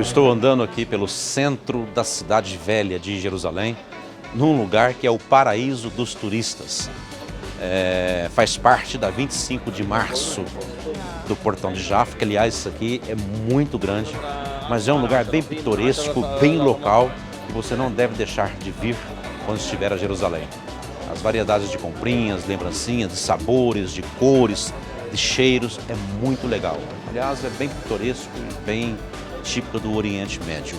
estou andando aqui pelo centro da cidade velha de Jerusalém, num lugar que é o paraíso dos turistas. Faz parte da 25 de março do Portão de Jaffa, que aliás isso aqui é muito grande, mas é um lugar bem pitoresco, bem local, que você não deve deixar de vir quando estiver a Jerusalém. As variedades de comprinhas, lembrancinhas, de sabores, de cores, de cheiros, é muito legal. Aliás, é bem pitoresco e bem típico do Oriente Médio.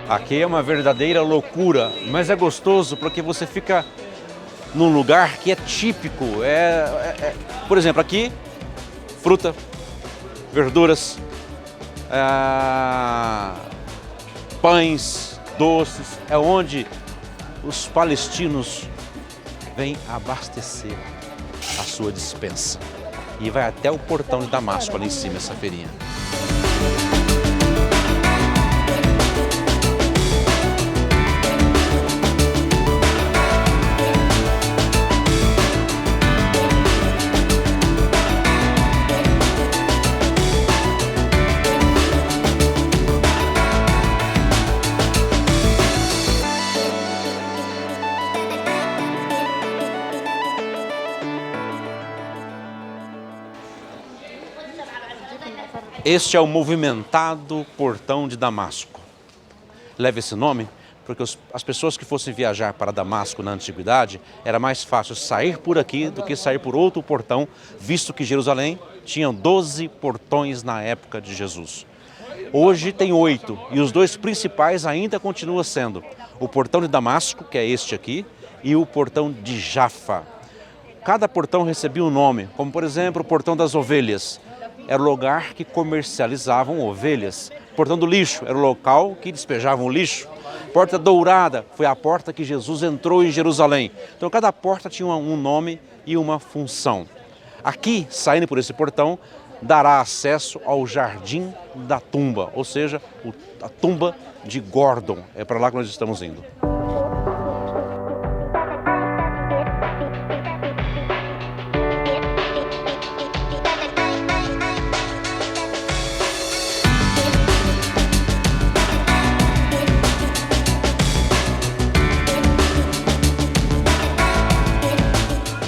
Aqui é uma verdadeira loucura, mas é gostoso porque você fica num lugar que é típico. Por exemplo, aqui, fruta, verduras, pães, doces, é onde os palestinos vêm abastecer a sua despensa. E vai até o portão de Damasco, ali em cima, essa feirinha. Este é o movimentado Portão de Damasco. Leva esse nome porque as pessoas que fossem viajar para Damasco na antiguidade, era mais fácil sair por aqui do que sair por outro portão, visto que Jerusalém tinha 12 portões na época de Jesus. Hoje tem 8 e os dois principais ainda continuam sendo o Portão de Damasco, que é este aqui, e o Portão de Jaffa. Cada portão recebia um nome, como por exemplo o Portão das Ovelhas. Era o lugar que comercializavam ovelhas. Portão do Lixo era o local que despejavam o lixo. Porta Dourada foi a porta que Jesus entrou em Jerusalém. Então cada porta tinha um nome e uma função. Aqui, saindo por esse portão, dará acesso ao Jardim da Tumba, ou seja, a tumba de Gordon. É para lá que nós estamos indo.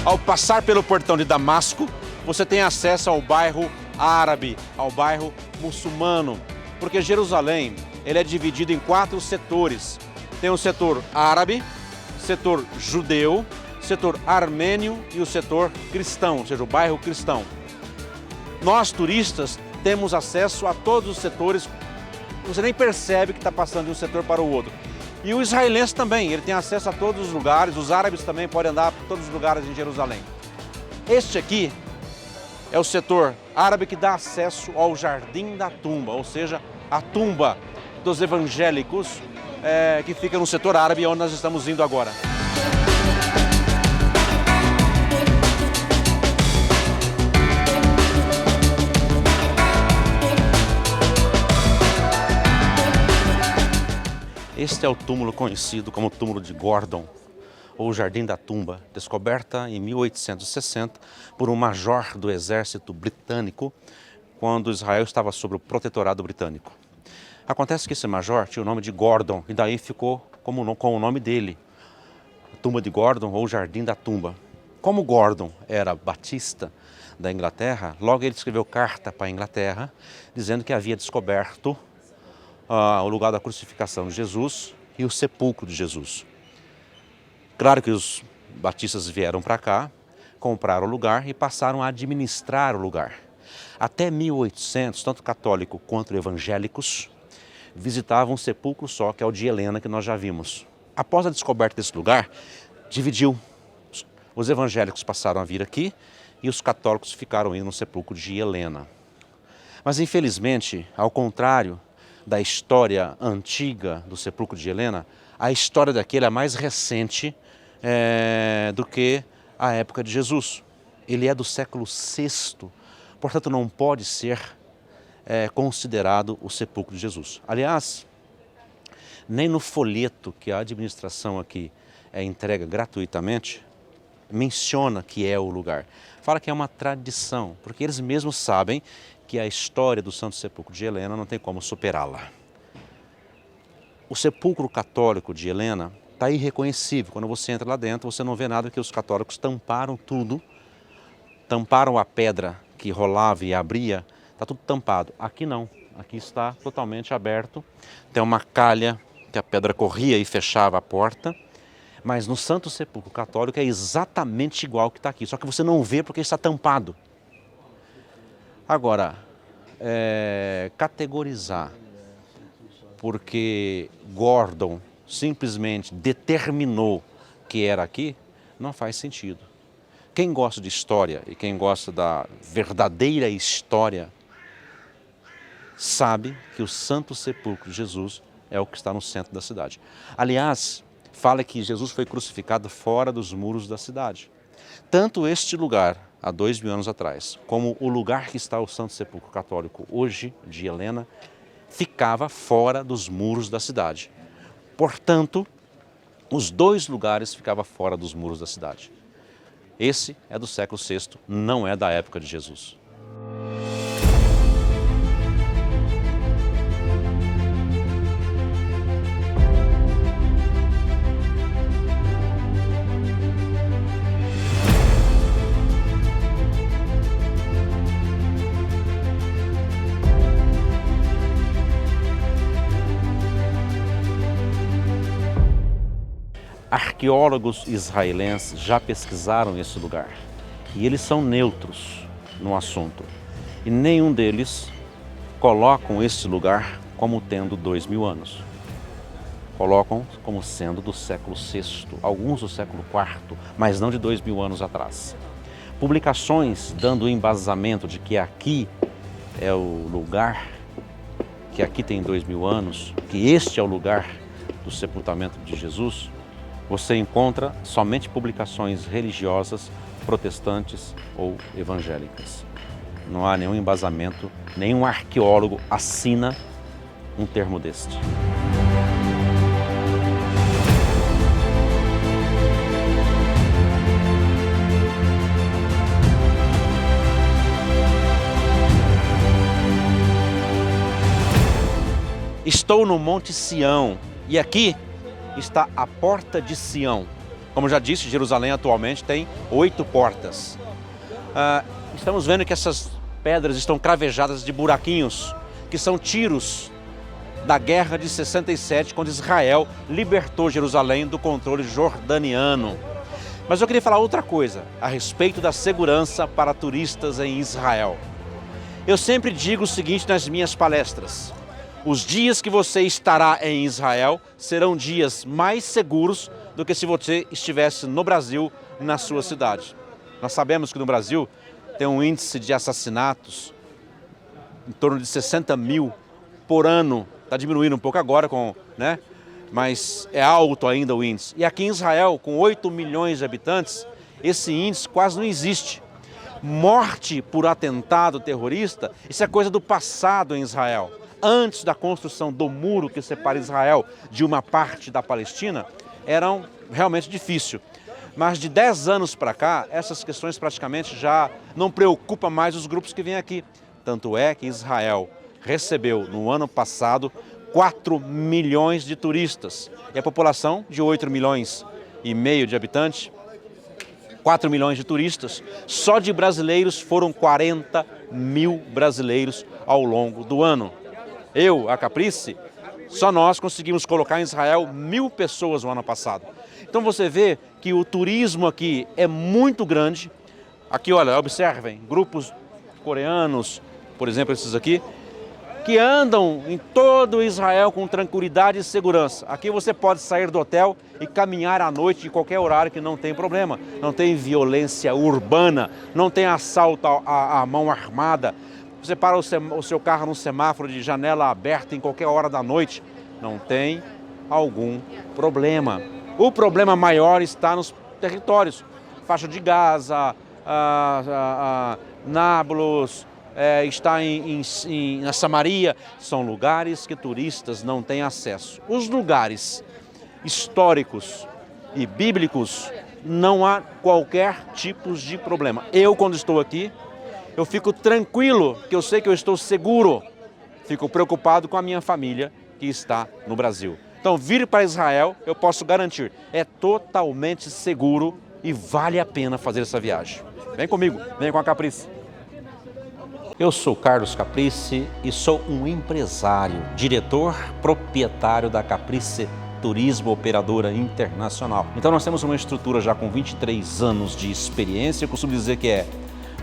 Ao passar pelo portão de Damasco, você tem acesso ao bairro árabe, ao bairro muçulmano, porque Jerusalém ele é dividido em 4 setores. Tem o setor árabe, setor judeu, setor armênio e o setor cristão, ou seja, o bairro cristão. Nós, turistas, temos acesso a todos os setores, você nem percebe que está passando de um setor para o outro. E o israelense também, ele tem acesso a todos os lugares, os árabes também podem andar por todos os lugares em Jerusalém. Este aqui é o setor árabe que dá acesso ao Jardim da Tumba, ou seja, a tumba dos evangélicos que fica no setor árabe, onde nós estamos indo agora. Este é o túmulo conhecido como túmulo de Gordon, ou Jardim da Tumba, descoberta em 1860 por um major do exército britânico, quando Israel estava sob o protetorado britânico. Acontece que esse major tinha o nome de Gordon, e daí ficou com o nome dele, a Tumba de Gordon ou Jardim da Tumba. Como Gordon era batista da Inglaterra, logo ele escreveu carta para a Inglaterra, dizendo que havia descoberto o lugar da crucificação de Jesus e o sepulcro de Jesus. Claro que os batistas vieram para cá, compraram o lugar e passaram a administrar o lugar. Até 1800, tanto católico quanto evangélicos visitavam um sepulcro só, que é o de Helena, que nós já vimos. Após a descoberta desse lugar, dividiu. Os evangélicos passaram a vir aqui e os católicos ficaram indo no sepulcro de Helena. Mas infelizmente, ao contrário da história antiga do sepulcro de Helena, a história daquele é mais recente do que a época de Jesus. ele é do século VI, portanto não pode ser considerado o sepulcro de Jesus. Aliás, nem no folheto que a administração aqui entrega gratuitamente, menciona que é o lugar. Fala que é uma tradição, porque eles mesmos sabem que a história do Santo Sepulcro de Helena não tem como superá-la. O sepulcro católico de Helena está irreconhecível. Quando você entra lá dentro, você não vê nada, porque os católicos tamparam tudo, tamparam a pedra que rolava e abria, está tudo tampado. Aqui não, aqui está totalmente aberto, tem uma calha que a pedra corria e fechava a porta, mas no Santo Sepulcro católico é exatamente igual que está aqui, só que você não vê porque está tampado. Agora, categorizar porque Gordon simplesmente determinou que era aqui, não faz sentido. Quem gosta de história e quem gosta da verdadeira história sabe que o Santo Sepulcro de Jesus é o que está no centro da cidade. Aliás, fala que Jesus foi crucificado fora dos muros da cidade. Tanto este lugar, há 2000 anos atrás, como o lugar que está o Santo Sepulcro católico hoje, de Helena, ficava fora dos muros da cidade. Portanto, os dois lugares ficavam fora dos muros da cidade. Esse é do século VI, não é da época de Jesus. Arqueólogos israelenses já pesquisaram esse lugar e eles são neutros no assunto. E nenhum deles colocam esse lugar como tendo 2000 anos. Colocam como sendo do século VI, alguns do século IV, mas não de 2000 anos atrás. Publicações dando embasamento de que aqui é o lugar, que aqui tem 2000 anos, que este é o lugar do sepultamento de Jesus, você encontra somente publicações religiosas, protestantes ou evangélicas. Não há nenhum embasamento, nenhum arqueólogo assina um termo deste. Estou no Monte Sião e aqui está a Porta de Sião. Como já disse, Jerusalém atualmente tem 8 portas. Estamos vendo que essas pedras estão cravejadas de buraquinhos, que são tiros da Guerra de 67, quando Israel libertou Jerusalém do controle jordaniano. Mas eu queria falar outra coisa, a respeito da segurança para turistas em Israel. Eu sempre digo o seguinte nas minhas palestras: os dias que você estará em Israel serão dias mais seguros do que se você estivesse no Brasil, na sua cidade. Nós sabemos que no Brasil tem um índice de assassinatos em torno de 60 mil por ano. Está diminuindo um pouco agora, mas é alto ainda o índice. E aqui em Israel, com 8 milhões de habitantes, esse índice quase não existe. Morte por atentado terrorista, isso é coisa do passado em Israel. Antes da construção do muro que separa Israel de uma parte da Palestina, eram realmente difícil. Mas de 10 anos para cá, essas questões praticamente já não preocupam mais os grupos que vêm aqui. Tanto é que Israel recebeu, no ano passado, 4 milhões de turistas. E a população de 8 milhões e meio de habitantes, 4 milhões de turistas, só de brasileiros foram 40 mil brasileiros ao longo do ano. Eu, a Caprice, só nós conseguimos colocar em Israel 1000 pessoas no ano passado. Então você vê que o turismo aqui é muito grande. Aqui, olha, observem, grupos coreanos, por exemplo, esses aqui, que andam em todo Israel com tranquilidade e segurança. Aqui você pode sair do hotel e caminhar à noite em qualquer horário que não tem problema. Não tem violência urbana, não tem assalto à mão armada. Você para o seu carro num semáforo de janela aberta em qualquer hora da noite, não tem algum problema. O problema maior está nos territórios. Faixa de Gaza, Nablus, está na Samaria. São lugares que turistas não têm acesso. Os lugares históricos e bíblicos, não há qualquer tipo de problema. Eu, quando estou aqui, eu fico tranquilo, que eu sei que eu estou seguro. Fico preocupado com a minha família que está no Brasil. Então, vir para Israel, eu posso garantir, é totalmente seguro e vale a pena fazer essa viagem. Vem comigo, vem com a Caprice. Eu sou Carlos Caprice e sou um empresário, diretor, proprietário da Caprice Turismo Operadora Internacional. Então nós temos uma estrutura já com 23 anos de experiência. Eu costumo dizer que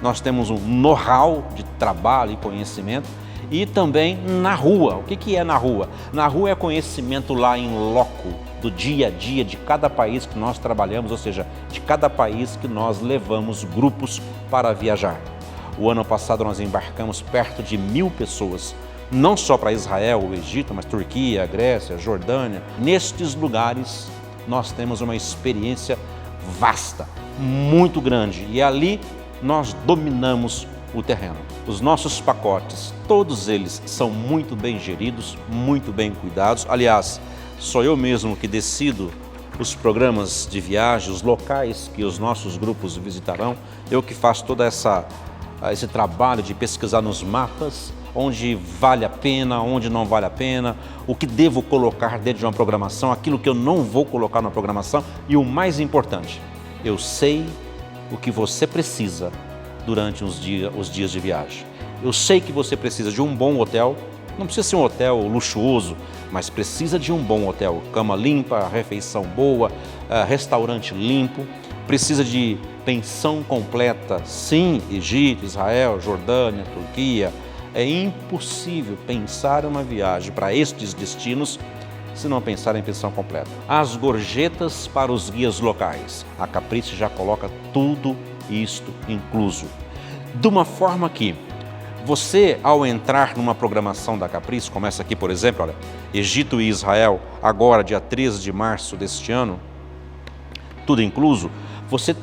nós temos um know-how de trabalho e conhecimento e também na rua. O que é na rua? Na rua é conhecimento lá em loco, do dia a dia de cada país que nós trabalhamos, ou seja, de cada país que nós levamos grupos para viajar. O ano passado nós embarcamos perto de 1000 pessoas, não só para Israel, o Egito, mas Turquia, Grécia, Jordânia. Nestes lugares nós temos uma experiência vasta, muito grande, e ali nós dominamos o terreno. Os nossos pacotes, todos eles são muito bem geridos, muito bem cuidados. Aliás, sou eu mesmo que decido os programas de viagem, os locais que os nossos grupos visitarão. Eu que faço toda esse trabalho de pesquisar nos mapas, onde vale a pena, onde não vale a pena, o que devo colocar dentro de uma programação, aquilo que eu não vou colocar na programação e o mais importante, eu sei o que você precisa durante os dias de viagem. Eu sei que você precisa de um bom hotel, não precisa ser um hotel luxuoso, mas precisa de um bom hotel, cama limpa, refeição boa, restaurante limpo, precisa de pensão completa, sim, Egito, Israel, Jordânia, Turquia. É impossível pensar uma viagem para estes destinos se não pensar em pensão completa. As gorjetas para os guias locais. A Caprice já coloca tudo isto incluso. De uma forma que você, ao entrar numa programação da Caprice, começa aqui, por exemplo, olha, Egito e Israel, agora dia 13 de março deste ano, tudo incluso, você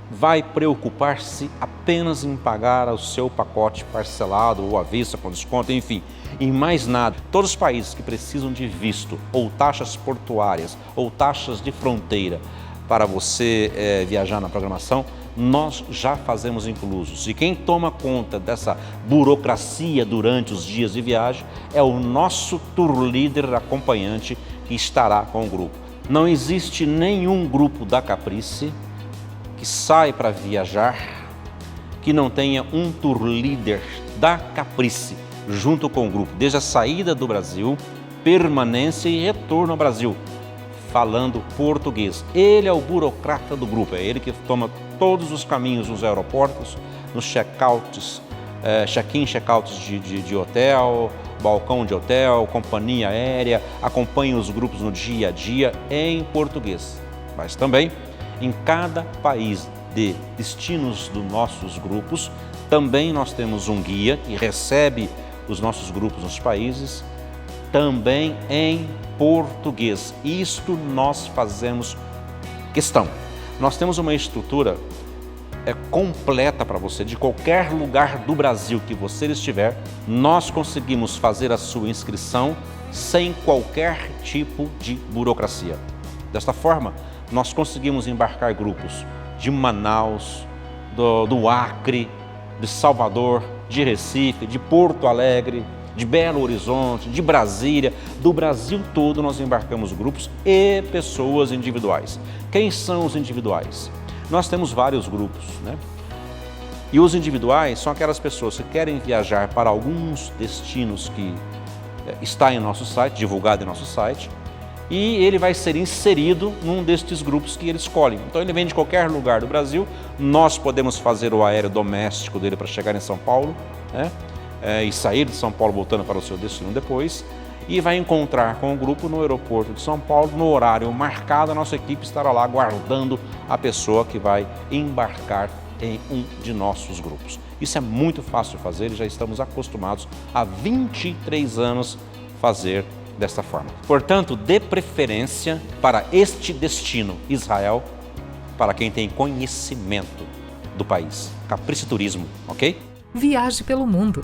vai preocupar-se apenas em pagar o seu pacote parcelado ou à vista com desconto, enfim, em mais nada. Todos os países que precisam de visto ou taxas portuárias ou taxas de fronteira para você viajar na programação, nós já fazemos inclusos. E quem toma conta dessa burocracia durante os dias de viagem é o nosso tour leader acompanhante que estará com o grupo. Não existe nenhum grupo da Caprice que sai para viajar que não tenha um tour leader da Caprice junto com o grupo, desde a saída do Brasil, permanência e retorno ao Brasil, falando português. Ele é o burocrata do grupo, é ele que toma todos os caminhos nos aeroportos, nos check-outs, check-in, check-outs de hotel, balcão de hotel, companhia aérea, acompanha os grupos no dia a dia em português, mas também em cada país de destinos dos nossos grupos, também nós temos um guia que recebe os nossos grupos nos países, também em português. Isto nós fazemos questão. Nós temos uma estrutura completa para você, de qualquer lugar do Brasil que você estiver, nós conseguimos fazer a sua inscrição sem qualquer tipo de burocracia. Desta forma, nós conseguimos embarcar grupos de Manaus, do Acre, de Salvador, de Recife, de Porto Alegre, de Belo Horizonte, de Brasília, do Brasil todo nós embarcamos grupos e pessoas individuais. Quem são os individuais? Nós temos vários grupos, né? E os individuais são aquelas pessoas que querem viajar para alguns destinos que está em nosso site, divulgado em nosso site, e ele vai ser inserido num destes grupos que ele escolhe. Então ele vem de qualquer lugar do Brasil, nós podemos fazer o aéreo doméstico dele para chegar em São Paulo, né? E sair de São Paulo voltando para o seu destino depois, e vai encontrar com o grupo no aeroporto de São Paulo, no horário marcado. A nossa equipe estará lá aguardando a pessoa que vai embarcar em um de nossos grupos. Isso é muito fácil de fazer e já estamos acostumados há 23 anos fazer desta forma. Portanto, dê preferência para este destino, Israel, para quem tem conhecimento do país. Caprice Turismo, ok? Viaje pelo mundo.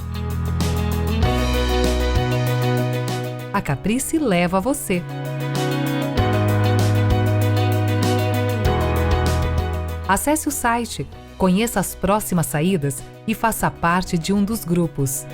A Caprice leva você. Acesse o site, conheça as próximas saídas e faça parte de um dos grupos.